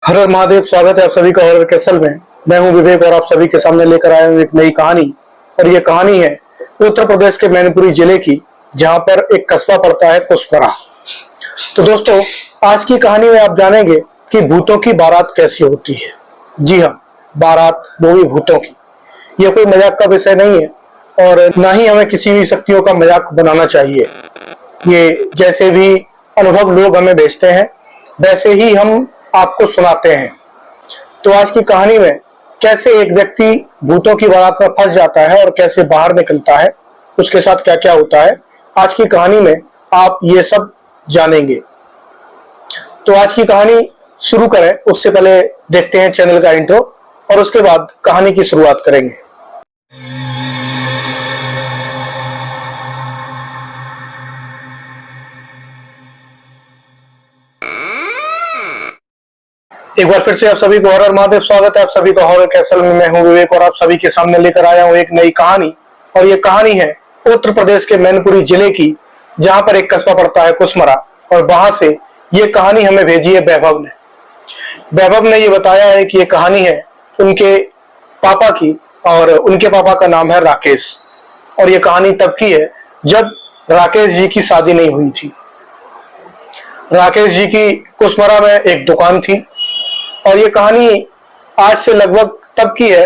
हर हर महादेव। स्वागत है आप सभी का हॉरर कैसल में। मैं हूं विवेक और आप सभी के सामने लेकर आया हूं एक नई कहानी। और ये कहानी है उत्तर प्रदेश के मैनपुरी जिले की, जहां पर एक कस्बा पड़ता है कुशपरा। तो दोस्तों, आज की कहानी में आप जानेंगे कि भूतों की बारात कैसी होती है। जी हाँ, बारात, वो भी भूतों की। यह कोई मजाक का विषय नहीं है और ना ही हमें किसी भी शक्तियों का मजाक बनाना चाहिए। ये जैसे भी अनुभव लोग हमें भेजते हैं वैसे ही हम आपको सुनाते हैं। तो आज की कहानी में कैसे एक व्यक्ति भूतों की बारात में फंस जाता है और कैसे बाहर निकलता है, उसके साथ क्या क्या होता है, आज की कहानी में आप ये सब जानेंगे। तो आज की कहानी शुरू करें उससे पहले देखते हैं चैनल का इंट्रो और उसके बाद कहानी की शुरुआत करेंगे। एक बार फिर से आप सभी को हर हर महादेव। स्वागत है आप सभी का हॉरर कैसल में। मैं हूं विवेक और आप सभी के सामने लेकर आया हूं एक नई कहानी। और ये कहानी है उत्तर प्रदेश के मैनपुरी जिले की, जहां पर एक कस्बा पड़ता है कुशमरा। और वहां से ये कहानी हमें भेजी है वैभव ने। वैभव ने ये बताया है कि ये कहानी है उनके पापा की और उनके पापा का नाम है राकेश। और ये कहानी तब की है जब राकेश जी की शादी नहीं हुई थी। राकेश जी की कुशमरा में एक दुकान थी और ये कहानी आज से लगभग तब की है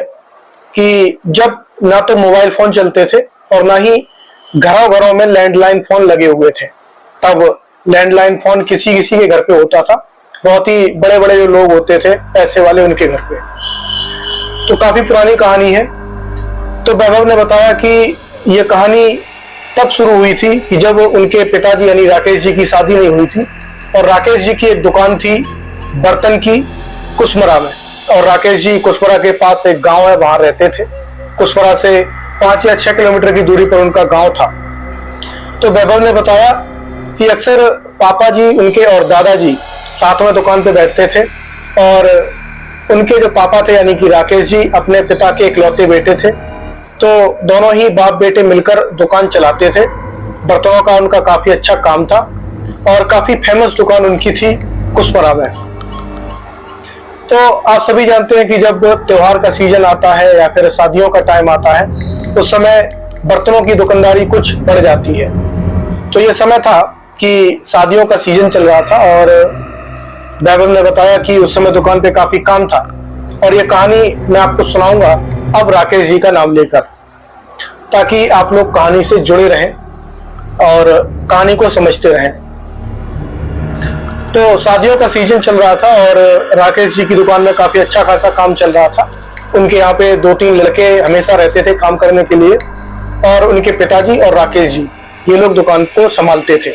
कि जब ना तो मोबाइल फोन चलते थे और ना ही घरों घरों में लैंडलाइन फोन लगे हुए थे। तब लैंडलाइन फोन किसी किसी के घर पे होता था, बहुत ही बड़े बड़े जो लोग होते थे पैसे वाले, उनके घर पे। तो काफी पुरानी कहानी है। तो वैभव ने बताया कि ये कहानी तब शुरू हुई थी कि जब उनके पिताजी यानी राकेश जी की शादी नहीं हुई थी और राकेश जी की एक दुकान थी बर्तन की कुशमरा में। और राकेश जी कुशमरा के पास एक गांव है, वहां रहते थे। कुशमरा से 5 या 6 किलोमीटर की दूरी पर उनका गांव था। तो वैभव ने बताया कि अक्सर पापा जी उनके और दादाजी साथ में दुकान पे बैठते थे और उनके जो पापा थे यानी कि राकेश जी अपने पिता के इकलौते बेटे थे। तो दोनों ही बाप बेटे मिलकर दुकान चलाते थे। बर्तनों का उनका काफी अच्छा काम था और काफी फेमस दुकान उनकी थी कुशमरा में। तो आप सभी जानते हैं कि जब त्योहार का सीजन आता है या फिर शादियों का टाइम आता है उस समय बर्तनों की दुकानदारी कुछ बढ़ जाती है। तो ये समय था कि शादियों का सीजन चल रहा था और वैभव ने बताया कि उस समय दुकान पे काफी काम था। और ये कहानी मैं आपको सुनाऊंगा अब राकेश जी का नाम लेकर, ताकि आप लोग कहानी से जुड़े रहें और कहानी को समझते रहें। तो शादियों का सीजन चल रहा था और राकेश जी की दुकान में काफी अच्छा खासा काम चल रहा था। उनके यहाँ पे 2-3 लड़के हमेशा रहते थे काम करने के लिए और उनके पिताजी और राकेश जी ये लोग दुकान को संभालते थे।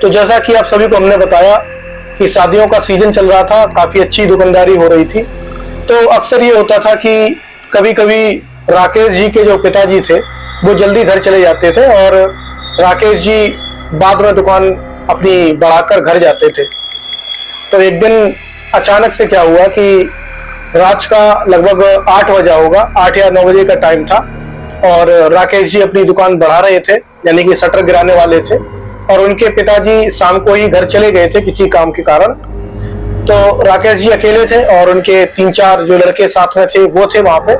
तो जैसा कि आप सभी को हमने बताया कि शादियों का सीजन चल रहा था, काफी अच्छी दुकानदारी हो रही थी। तो अक्सर ये होता था कि कभी कभी राकेश जी के जो पिताजी थे वो जल्दी घर चले जाते थे और राकेश जी बाद में दुकान अपनी बढ़ाकर घर जाते थे। तो एक दिन अचानक से क्या हुआ कि रात का लगभग 8 बजा होगा, 8 या 9 बजे का टाइम था और राकेश जी अपनी दुकान बढ़ा रहे थे यानी कि शटर गिराने वाले थे और उनके पिताजी शाम को ही घर चले गए थे किसी काम के कारण। तो राकेश जी अकेले थे और उनके 3-4 जो लड़के साथ में थे वो थे वहां पे।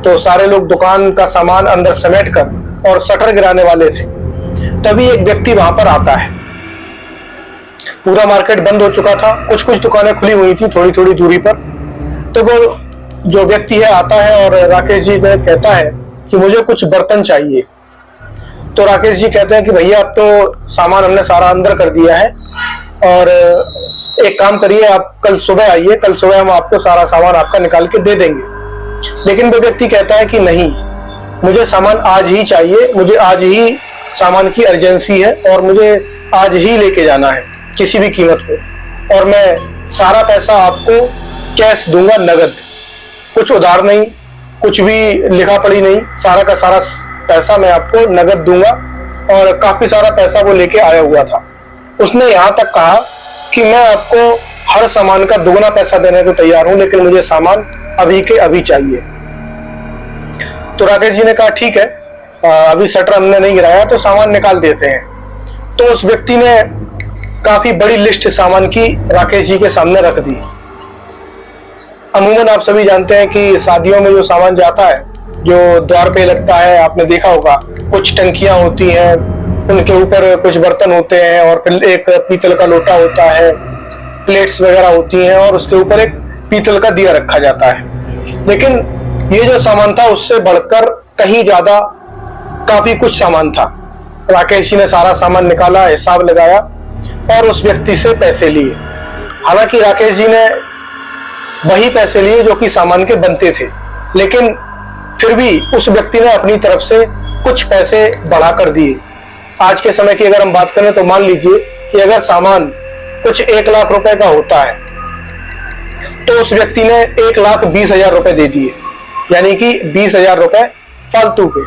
तो सारे लोग दुकान का सामान अंदर समेट कर और शटर गिराने वाले थे। तभी एक व्यक्ति वहां पर आता है। पूरा मार्केट बंद हो चुका था, कुछ कुछ दुकानें खुली हुई थी थोड़ी थोड़ी दूरी पर। तो वो जो व्यक्ति है आता है और राकेश जी से कहता है कि मुझे कुछ बर्तन चाहिए। तो राकेश जी कहते हैं कि भैया अब तो सामान हमने सारा अंदर कर दिया है और एक काम करिए, आप कल सुबह आइए, कल सुबह हम आपको सारा सामान आपका निकाल के दे देंगे। लेकिन वो व्यक्ति कहता है कि नहीं, मुझे सामान आज ही चाहिए, मुझे आज ही सामान की अर्जेंसी है और मुझे आज ही लेके जाना है किसी भी कीमत पे। और मैं सारा पैसा आपको कैश दूंगा, नगद, कुछ उधार नहीं, कुछ भी लिखा पड़ी नहीं, सारा का सारा पैसा मैं आपको नगद दूंगा। और काफी सारा पैसा वो लेके आया हुआ था। उसने यहाँ तक कहा कि मैं आपको हर सामान का दुगना पैसा देने को तैयार हूं, लेकिन मुझे सामान अभी के अभी चाहिए। तो राकेश जी ने कहा ठीक है, अभी शटर हमने नहीं गिराया तो सामान निकाल देते हैं। तो उस व्यक्ति ने काफी बड़ी लिस्ट सामान की राकेश जी के सामने रख दी। अमूमन आप सभी जानते हैं कि शादियों में जो सामान जाता है, जो द्वार पे लगता है, आपने देखा होगा कुछ टंकियां होती हैं, उनके ऊपर कुछ बर्तन होते हैं और फिर एक पीतल का लोटा होता है, प्लेट्स वगैरह होती हैं और उसके ऊपर एक पीतल का दिया रखा जाता है। लेकिन ये जो सामान था उससे बढ़कर कहीं ज्यादा काफी कुछ सामान था। राकेश जी ने सारा सामान निकाला, हिसाब लगाया और उस व्यक्ति से पैसे लिए। हालांकि राकेश जी ने वही पैसे लिए जो कि सामान के बनते थे, लेकिन फिर भी उस व्यक्ति ने अपनी तरफ से कुछ पैसे बढ़ाकर दिए। आज के समय की अगर हम बात करें तो मान लीजिए कि अगर सामान कुछ 1 लाख रुपए का होता है तो उस व्यक्ति ने 1,20,000 रुपए दे दिए, यानी कि 20,000 रुपए फालतू के।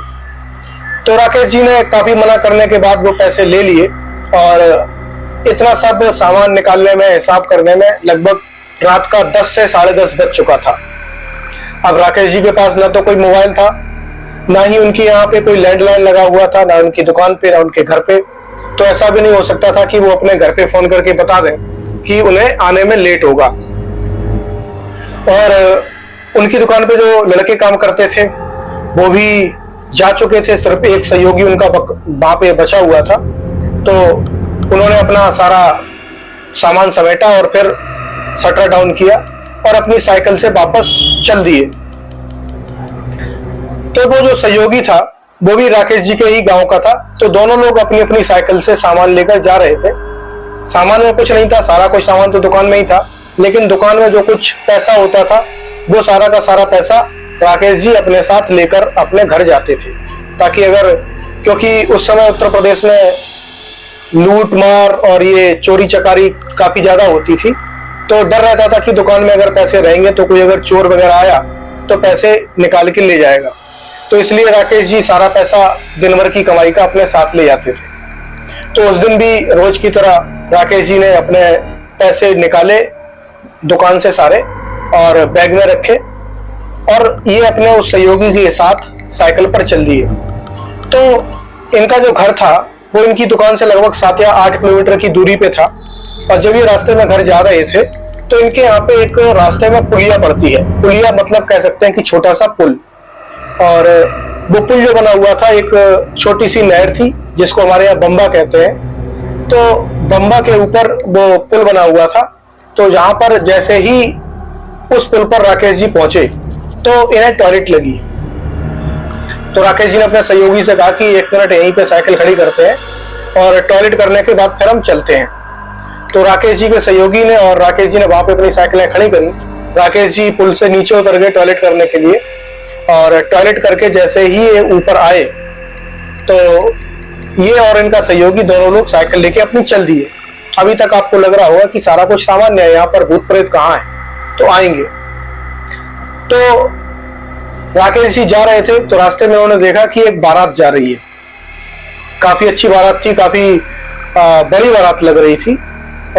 तो राकेश जी ने काफी मना करने के बाद वो पैसे ले लिए और इतना सब सामान निकालने में, हिसाब करने में लगभग रात का 10 से 10:30 बज चुका था। अब राकेश जी के पास ना तो कोई मोबाइल था, ना ही उनकी यहाँ पे कोई लैंडलाइन लगा हुआ था, ना उनकी दुकान पे, ना उनके घर पे। तो ऐसा भी नहीं हो सकता था कि वो अपने घर पे फोन करके बता दें कि उन्हें आने में लेट होगा। और उनकी दुकान पे जो लड़के काम करते थे वो भी जा चुके थे, सिर्फ एक सहयोगी उनका वहां पे बचा हुआ था। तो उन्होंने अपना सारा सामान समेटा और फिर शटर डाउन किया और अपनी साइकिल से वापस चल दिए। तो वो जो सहयोगी था वो भी राकेश जी के ही गांव का था। तो दोनों लोग अपनी अपनी साइकिल से सामान लेकर जा रहे थे। सामान में कुछ नहीं था, सारा कुछ सामान तो दुकान में ही था, लेकिन दुकान में जो कुछ पैसा होता था वो सारा का सारा पैसा राकेश जी अपने साथ लेकर अपने घर जाते थे, ताकि अगर, क्योंकि उस समय उत्तर प्रदेश में लूट मार और ये चोरी चकारी काफी ज्यादा होती थी, तो डर रहता था कि दुकान में अगर पैसे रहेंगे तो कोई अगर चोर वगैरह आया तो पैसे निकाल के ले जाएगा। तो इसलिए राकेश जी सारा पैसा दिन भर की कमाई का अपने साथ ले जाते थे। तो उस दिन भी रोज की तरह राकेश जी ने अपने पैसे निकाले दुकान से सारे और बैग में रखे और ये अपने उस सहयोगी के साथ साइकिल पर चल दिए। तो इनका जो घर था वो इनकी दुकान से लगभग 7 या 8 किलोमीटर की दूरी पे था। और जब ये रास्ते में घर जा रहे थे तो इनके यहाँ पे एक रास्ते में पुलिया पड़ती है। पुलिया मतलब कह सकते हैं कि छोटा सा पुल, और वो पुल जो बना हुआ था एक छोटी सी नहर थी जिसको हमारे यहाँ बम्बा कहते हैं। तो बम्बा के ऊपर वो पुल बना हुआ था। तो जहां पर जैसे ही उस पुल पर राकेश जी पहुंचे तो इन्हें टॉयलेट लगी। तो राकेश जी ने अपने सहयोगी से कहा कि 1 मिनट यहीं पे साइकिल खड़ी करते हैं और टॉयलेट करने के बाद फिर हम चलते हैं। तो राकेश जी के सहयोगी ने और राकेश जी ने वहां पे अपनी साइकिलें खड़ी करी। राकेश जी पुल से नीचे उतर गए टॉयलेट करने के लिए, और टॉयलेट करके जैसे ही ये ऊपर आए तो ये और इनका सहयोगी दोनों लोग साइकिल लेके अपनी चल दिए। अभी तक आपको लग रहा होगा कि सारा कुछ सामान्य है, यहाँ पर भूत प्रेत कहाँ है, तो आएंगे। तो राकेश जी जा रहे थे तो रास्ते में उन्होंने देखा कि एक बारात जा रही है। काफी अच्छी बारात थी, काफी बड़ी बारात लग रही थी,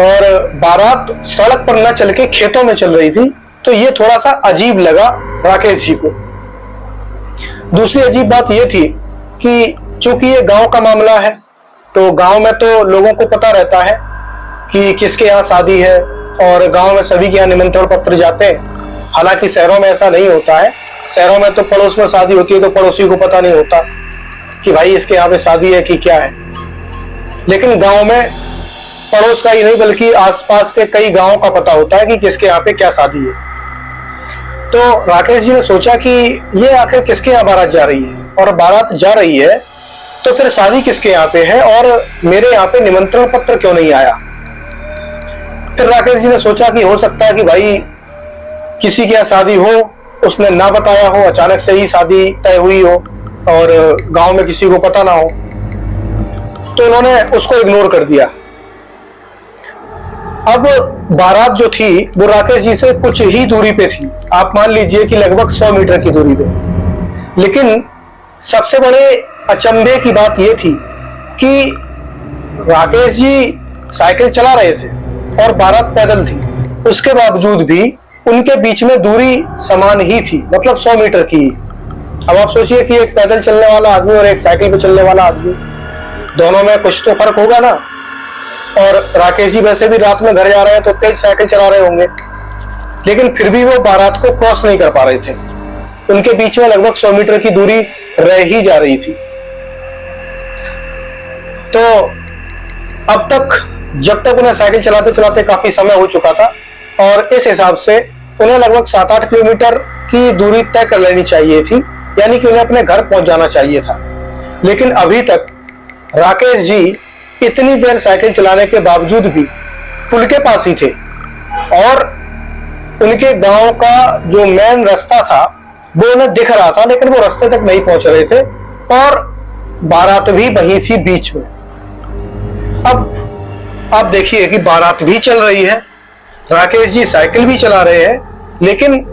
और बारात सड़क पर न चल के खेतों में चल रही थी। तो ये थोड़ा सा अजीब लगा राकेश जी को। दूसरी अजीब बात यह थी कि चूंकि ये गांव का मामला है तो गांव में तो लोगों को पता रहता है कि किसके यहाँ शादी है, और गांव में सभी के यहाँ निमंत्रण पत्र जाते हैं। हालांकि शहरों में ऐसा नहीं होता है। शहरों में तो पड़ोस में शादी होती है तो पड़ोसी को पता नहीं होता कि भाई इसके यहाँ पे शादी है कि क्या है। लेकिन गांव में पड़ोस का ही नहीं बल्कि आसपास के कई गांवों का पता होता है कि किसके यहाँ पे क्या शादी है। तो राकेश जी ने सोचा कि ये आखिर किसके यहाँ बारात जा रही है, और बारात जा रही है तो फिर शादी किसके यहाँ पे है, और मेरे यहाँ पे निमंत्रण पत्र क्यों नहीं आया। फिर राकेश जी ने सोचा कि हो सकता है कि भाई किसी के यहाँ शादी हो, उसने ना बताया हो, अचानक से ही शादी तय हुई हो और गांव में किसी को पता ना हो। तो उन्होंने उसको इग्नोर कर दिया। अब बारात जो थी वो राकेश जी से कुछ ही दूरी पे थी, आप मान लीजिए कि लगभग 100 मीटर की दूरी पे। लेकिन सबसे बड़े अचंभे की बात यह थी कि राकेश जी साइकिल चला रहे थे और बारात पैदल थी, उसके बावजूद भी उनके बीच में दूरी समान ही थी, मतलब 100 मीटर की। अब आप सोचिए कि एक पैदल चलने वाला आदमी और एक साइकिल पे चलने वाला आदमी, दोनों में कुछ तो फर्क होगा ना। और राकेश जी वैसे भी रात में घर जा रहे हैं तो तेज साइकिल चला रहे होंगे, लेकिन फिर भी वो बारात को क्रॉस नहीं कर पा रहे थे। उनके बीच में लगभग 100 मीटर की दूरी रह ही जा रही थी। तो अब तक जब तक उन्हें साइकिल चलाते चलाते काफी समय हो चुका था और इस हिसाब से उन्हें लगभग 7-8 किलोमीटर की दूरी तय कर लेनी चाहिए थी, यानी कि उन्हें अपने घर पहुंच जाना चाहिए था। लेकिन अभी तक राकेश जी इतनी देर साइकिल चलाने के बावजूद भी पुल के पास ही थे और उनके गांव का जो मेन रास्ता था वो उन्हें दिख रहा था, लेकिन वो रास्ते तक नहीं पहुंच रहे थे और बारात भी वहीं थी बीच में। अब आप देखिए कि बारात भी चल रही है, राकेश जी साइकिल भी चला रहे हैं, लेकिन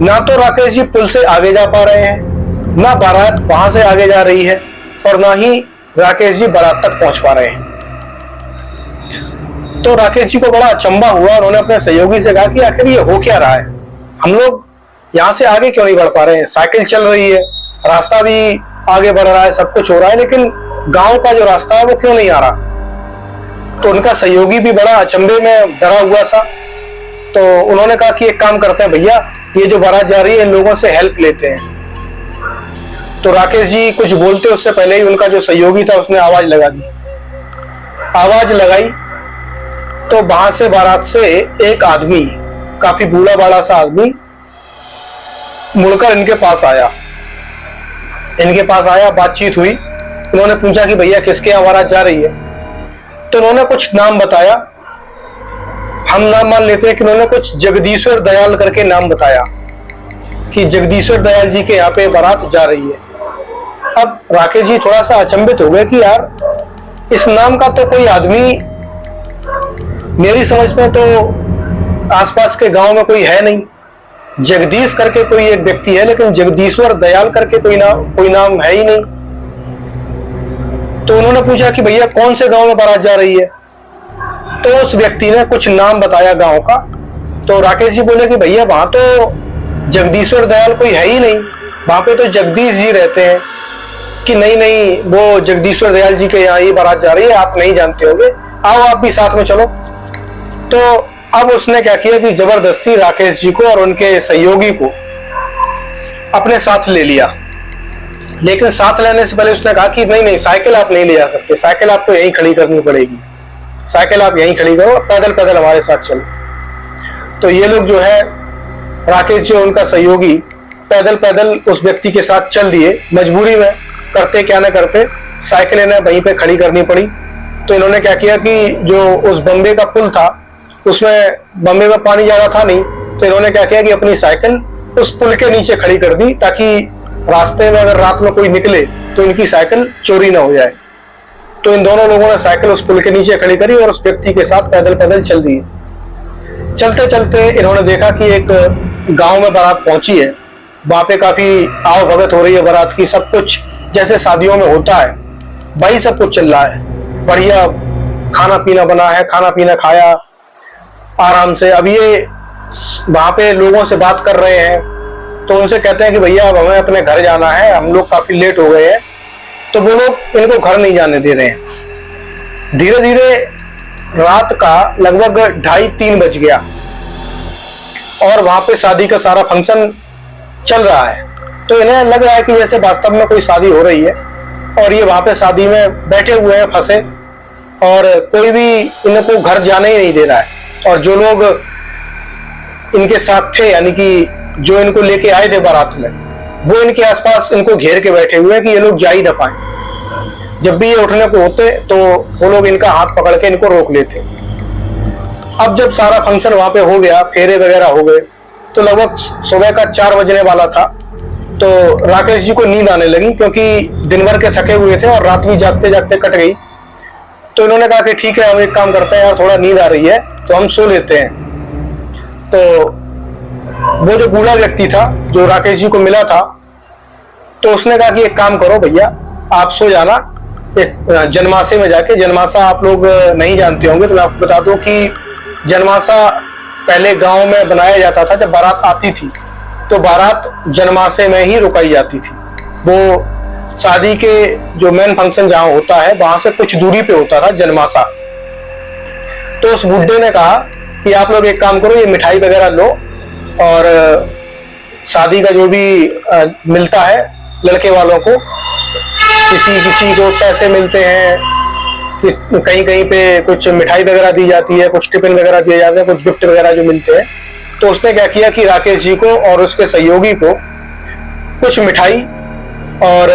ना तो राकेश जी पुल से आगे जा पा रहे हैं, ना बारात वहां से आगे जा रही है और ना ही राकेश जी बारात तक पहुंच पा रहे हैं। तो राकेश जी को बड़ा अचंभा हुआ। उन्होंने अपने सहयोगी से कहा कि आखिर ये हो क्या रहा है, हम लोग यहां से आगे क्यों नहीं बढ़ पा रहे हैं, साइकिल चल रही है, रास्ता भी आगे बढ़ रहा है, सब कुछ हो रहा है, लेकिन गांव का जो रास्ता है वो क्यों नहीं आ रहा। तो उनका सहयोगी भी बड़ा अचंभे में डरा हुआ था। तो उन्होंने कहा कि एक काम करते हैं भैया, ये जो बारात जा रही है इन लोगों से हेल्प लेते हैं। तो राकेश जी कुछ बोलते उससे पहले ही उनका जो सहयोगी था उसने आवाज लगा दी। आवाज लगाई तो वहां से बारात से एक आदमी, काफी बूढ़ा बाड़ा सा आदमी, मुड़कर इनके पास आया। बातचीत हुई। उन्होंने पूछा कि भैया किसके यहाँ बारात जा रही है। तो उन्होंने कुछ नाम बताया। हम नाम मान लेते हैं कि उन्होंने कुछ जगदीश्वर दयाल करके नाम बताया कि जगदीश्वर दयाल जी के यहाँ पे बारात जा रही है। अब राकेश जी थोड़ा सा अचंभित हो गए कि यार इस नाम का तो कोई आदमी मेरी समझ में तो आसपास के गांव में कोई है नहीं। जगदीश करके कोई एक व्यक्ति है, लेकिन जगदीश्वर दयाल करके कोई नाम है ही नहीं। तो उन्होंने पूछा कि भैया कौन से गांव में बारात जा रही है। तो उस व्यक्ति ने कुछ नाम बताया गांव का। तो राकेश जी बोले कि भैया वहां तो जगदीश्वर दयाल कोई है ही नहीं, वहां पे तो जगदीश जी रहते हैं। कि नहीं, वो जगदीश्वर दयाल जी के यहाँ ही बारात जा रही है, आप नहीं जानते होंगे, आओ आप भी साथ में चलो। तो अब उसने क्या किया कि जबरदस्ती राकेश जी को और उनके सहयोगी को अपने साथ ले लिया। लेकिन साथ लेने से पहले उसने कहा कि नहीं, साइकिल आप नहीं ले जा सकते, साइकिल आपको यहीं खड़ी करनी पड़ेगी, साइकिल आप यहीं खड़ी करो, पैदल पैदल हमारे साथ चलो। तो ये लोग जो है, राकेश जी और उनका सहयोगी पैदल पैदल उस व्यक्ति के साथ चल दिए। मजबूरी में करते क्या न करते साइकिल इन्हें वहीं पे खड़ी करनी पड़ी। तो इन्होंने क्या किया कि जो उस बम्बे का पुल था उसमें बम्बे में पानी ज्यादा था नहीं, तो इन्होंने क्या किया कि अपनी साइकिल उस पुल के नीचे खड़ी कर दी, ताकि रास्ते में अगर रात में कोई निकले तो इनकी साइकिल चोरी ना हो जाए। तो इन दोनों लोगों ने साइकिल उस पुल के नीचे खड़ी करी और उस व्यक्ति के साथ पैदल पैदल चल दिए। चलते चलते इन्होंने देखा कि एक गांव में बारात पहुंची है। वहां पे काफी आओ भगत हो रही है बारात की, सब कुछ जैसे शादियों में होता है वही सब कुछ चल रहा है। बढ़िया खाना पीना बना है, खाना पीना खाया आराम से। अब ये वहां पे लोगों से बात कर रहे हैं, तो उनसे कहते हैं कि भैया अब हमें अपने घर जाना है, हम लोग काफी लेट हो गए हैं। तो वो लोग इनको घर नहीं जाने दे रहे हैं। धीरे धीरे रात का लगभग 2:30-3 बज गया और वहां पे शादी का सारा फंक्शन चल रहा है। तो इन्हें लग रहा है कि जैसे वास्तव में कोई शादी हो रही है और ये वहां पे शादी में बैठे हुए हैं फंसे, और कोई भी इनको घर जाने ही नहीं दे रहा है। और जो लोग इनके साथ थे, यानी कि जो इनको लेके आए थे बारात में, वो इनके आसपास इनको घेर के बैठे हुए हैं कि ये लोग जा ही ना पाए। जब भी ये उठने को होते तो वो लोग इनका हाथ पकड़ के इनको रोक लेते। अब जब सारा फंक्शन वहां पे हो गया, फेरे वगैरह हो गए, तो लगभग सुबह का 4 बजने वाला था। तो राकेश जी को नींद आने लगी, क्योंकि दिन भर के थके हुए थे और रात भी जागते जागते कट गई। तो इन्होंने कहा कि ठीक है, हम एक काम करते हैं यार, थोड़ा नींद आ रही है तो हम सो लेते हैं। तो वो जो बूढ़ा व्यक्ति था जो राकेश जी को मिला था, तो उसने कहा कि एक काम करो भैया, आप सो जाना, एक जनमासे में जाके। जनमासा आप लोग नहीं जानते होंगे तो मैं आपको बता दूं कि जनमासा पहले गांव में बनाया जाता था। जब बारात आती थी तो बारात जनमासे में ही रुकाई जाती थी। वो शादी के जो मेन फंक्शन जहां होता है वहां से कुछ दूरी पे होता था जनमासा। तो उस बुड्ढे ने कहा कि आप लोग एक काम करो, ये मिठाई वगैरह लो और शादी का जो भी मिलता है लड़के वालों को, किसी किसी को पैसे मिलते हैं, कहीं कहीं पे कुछ मिठाई वगैरह दी जाती है, कुछ टिफिन वगैरह दिए जाते हैं, कुछ गिफ्ट वगैरह जो मिलते हैं। तो उसने क्या किया कि राकेश जी को और उसके सहयोगी को कुछ मिठाई और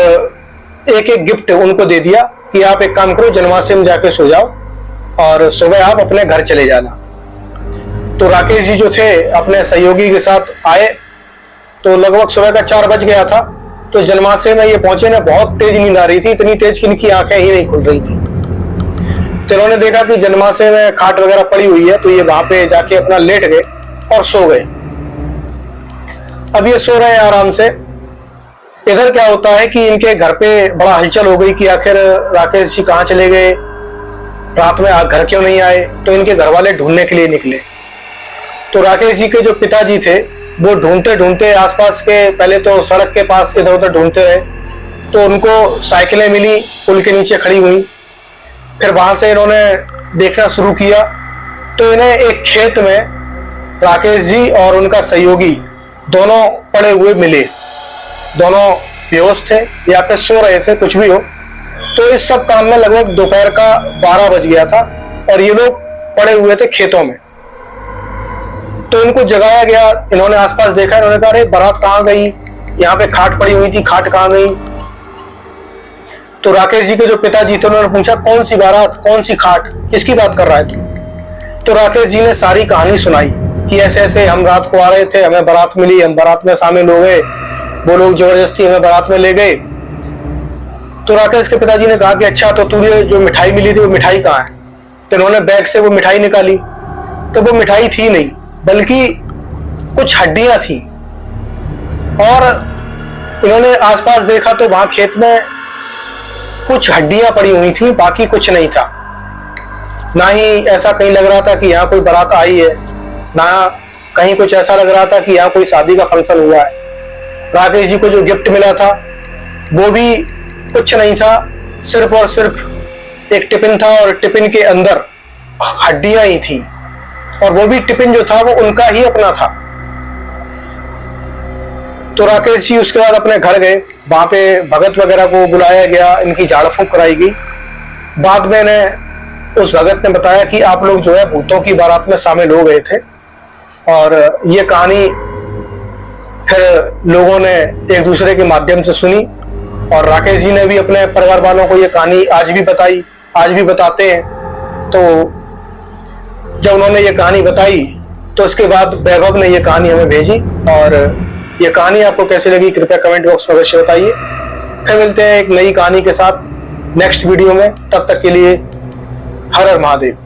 एक एक गिफ्ट उनको दे दिया कि आप एक काम करो, जनवासे में जाके सो जाओ और सुबह आप अपने घर चले जाना। तो राकेश जी जो थे अपने सहयोगी के साथ आए, तो लगभग सुबह का 4 बज गया था। तो जनवासे में ये पहुंचे ना, बहुत तेज नींद आ रही थी, इतनी तेज कि इनकी आंखें ही नहीं खुल रही थी। तो इन्होंने देखा कि जनमासे में खाट वगैरह पड़ी हुई है, तो ये वहां पे जाके अपना लेट गए और सो गए। अब ये सो रहे हैं आराम से। इधर क्या होता है कि इनके घर पे बड़ा हलचल हो गई कि आखिर राकेश जी कहाँ चले गए, रात में घर क्यों नहीं आए। तो इनके घर वाले ढूंढने के लिए निकले। तो राकेश जी के जो पिताजी थे वो ढूंढते ढूंढते आसपास के, पहले तो सड़क के पास इधर उधर ढूंढते रहे, तो उनको साइकिलें मिली पुल के नीचे खड़ी हुई। फिर वहां से इन्होंने देखना शुरू किया, तो इन्हें एक खेत में राकेश जी और उनका सहयोगी दोनों पड़े हुए मिले। दोनों बेहोश थे या फिर सो रहे थे, कुछ भी हो। तो इस सब काम में लगभग दोपहर का 12 बज गया था और ये लोग पड़े हुए थे खेतों में। तो इनको जगाया गया, इन्होंने आसपास देखा, इन्होंने कहा अरे बारात कहाँ गई, यहाँ पे खाट पड़ी हुई थी, खाट कहाँ गई। तो राकेश जी के जो पिताजी थे उन्होंने पूछा कौन सी बारात, कौन सी खाट, किसकी बात कर रहा है तू। तो राकेश जी ने सारी कहानी सुनाई कि ऐसे ऐसे हम रात को आ रहे थे, हमें बारात मिली, हम बारात में शामिल हो गए, वो लोग जबरदस्ती हमें बारात में ले गए। तो राकेश के पिताजी ने कहा कि अच्छा, तो तुझे जो मिठाई मिली थी वो मिठाई कहाँ है। तो इन्होंने बैग से वो मिठाई निकाली, तो वो मिठाई थी नहीं, बल्कि कुछ हड्डियां थी। और इन्होंने आसपास देखा तो वहां खेत में कुछ हड्डियां पड़ी हुई थी, बाकी कुछ नहीं था। ना ही ऐसा कहीं लग रहा था कि यहाँ कोई बारात आई है, ना कहीं कुछ ऐसा लग रहा था कि यहाँ कोई शादी का फंक्शन हुआ है। राकेश जी को जो गिफ्ट मिला था वो भी कुछ नहीं था, सिर्फ और सिर्फ एक टिफिन था और टिफिन के अंदर हड्डियां ही थी, और वो भी टिफिन जो था वो उनका ही अपना था। तो राकेश जी उसके बाद अपने घर गए, वहां पे भगत वगैरह को बुलाया गया, इनकी झाड़ फूंक कराई गई। बाद में ने उस भगत ने बताया कि आप लोग जो है भूतों की बारात में शामिल हो गए थे, और ये कहानी फिर लोगों ने एक दूसरे के माध्यम से सुनी, और राकेश जी ने भी अपने परिवार वालों को ये कहानी आज भी बताई, आज भी बताते हैं। तो जब उन्होंने ये कहानी बताई तो उसके बाद वैभव ने ये कहानी हमें भेजी, और ये कहानी आपको कैसी लगी कृपया कमेंट बॉक्स में अवश्य बताइए। फिर मिलते हैं एक नई कहानी के साथ नेक्स्ट वीडियो में, तब तक के लिए हर हर महादेव।